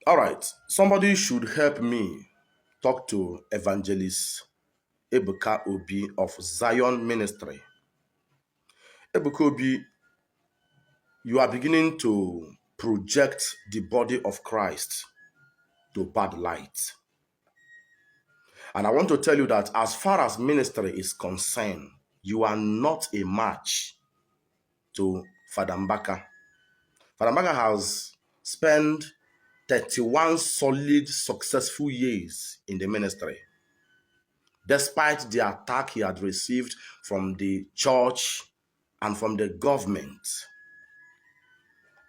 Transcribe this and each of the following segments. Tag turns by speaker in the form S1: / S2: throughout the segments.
S1: All right, somebody should help me talk to Evangelist Ebuka Obi of Zion Ministry. Ebuka Obi, you are beginning to project the body of Christ to bad light. And I want to tell you that as far as ministry is concerned, you are not a match to Father Mbaka. Father Mbaka has spent 31 solid, successful years in the ministry, despite the attack he had received from the church and from the government.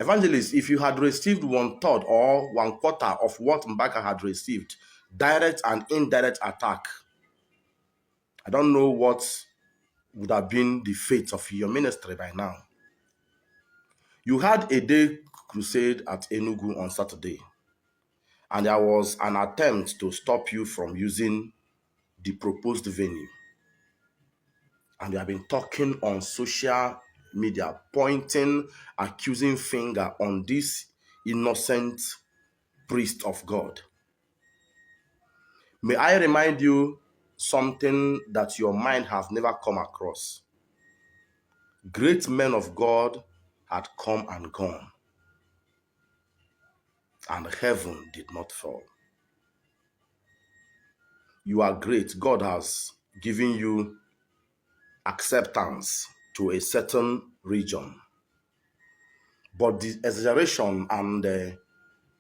S1: Evangelist, if you had received 1/3 or 1/4 of what Mbaka had received, direct and indirect attack, I don't know what would have been the fate of your ministry by now. You had a day crusade at Enugu on Saturday, and there was an attempt to stop you from using the proposed venue. And you have been talking on social media, pointing, accusing finger on this innocent priest of God. May I remind you something that your mind has never come across. Great men of God had come and gone, and heaven did not fall. You are great. God has given you acceptance to a certain region. But the exaggeration and the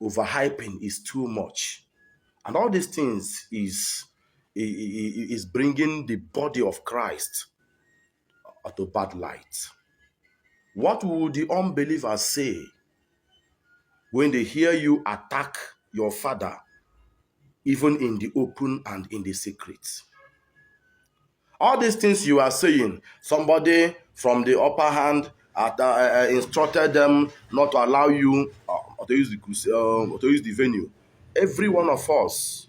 S1: overhyping is too much. And all these things is bringing the body of Christ to bad light. What will the unbelievers say when they hear you attack your father, even in the open and in the secret? All these things you are saying, somebody from the upper hand instructed them not to allow you to use the venue. Every one of us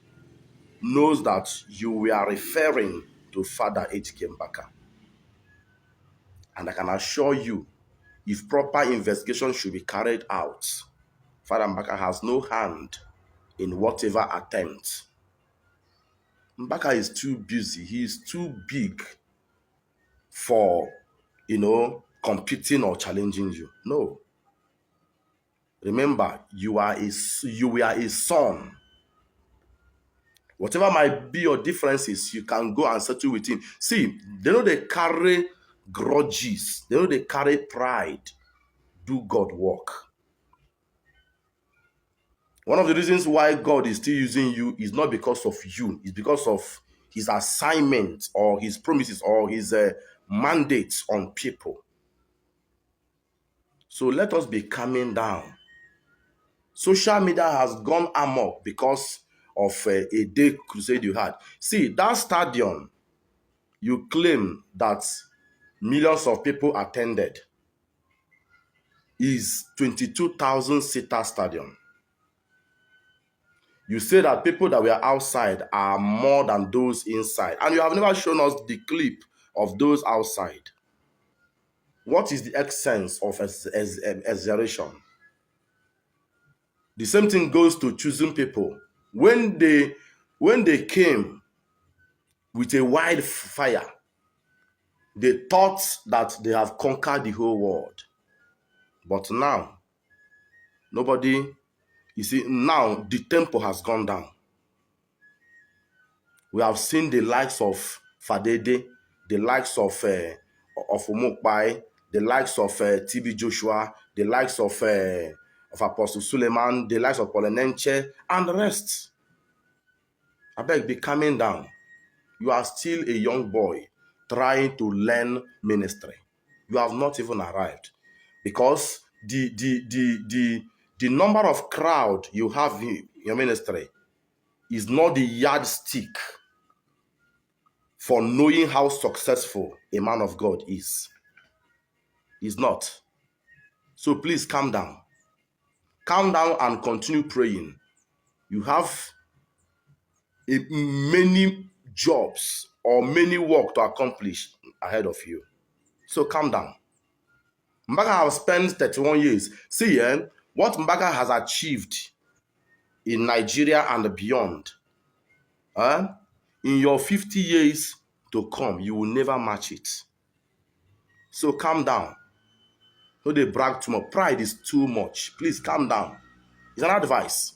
S1: knows that you are referring to Father Ejike Mbaka. And I can assure you, if proper investigation should be carried out, Father Mbaka has no hand in whatever attempt. Mbaka is too busy. He is too big for, competing or challenging you. No. Remember, you are a son. Whatever might be your differences, you can go and settle with him. See, they carry grudges. They carry pride. Do God work. One of the reasons why God is still using you is not because of you. It's because of his assignment or his promises or his mandates on people. So let us be calming down. Social media has gone amok because of a day crusade you had. See, that stadium you claim that millions of people attended is 22,000 seater stadium. You say that people that were outside are more than those inside, and you have never shown us the clip of those outside. What is the essence of exaggeration? The same thing goes to choosing people. When they came with a wide fire, they thought that they have conquered the whole world. But now, now the tempo has gone down. We have seen the likes of Fadede, the likes of Omokpai, the likes of TB Joshua, the likes of Apostle Suleiman, the likes of Polenenche, and the rest. I beg, be calming down. You are still a young boy trying to learn ministry. You have not even arrived, because the number of crowd you have in your ministry is not the yardstick for knowing how successful a man of God is. It's not. So please calm down. Calm down and continue praying. You have many jobs or many work to accomplish ahead of you. So calm down. Mbaka has spent 31 years. See, what Mbaka has achieved in Nigeria and beyond. In your 50 years to come, you will never match it. So calm down. No, they brag too much. Pride is too much. Please calm down. It's an advice.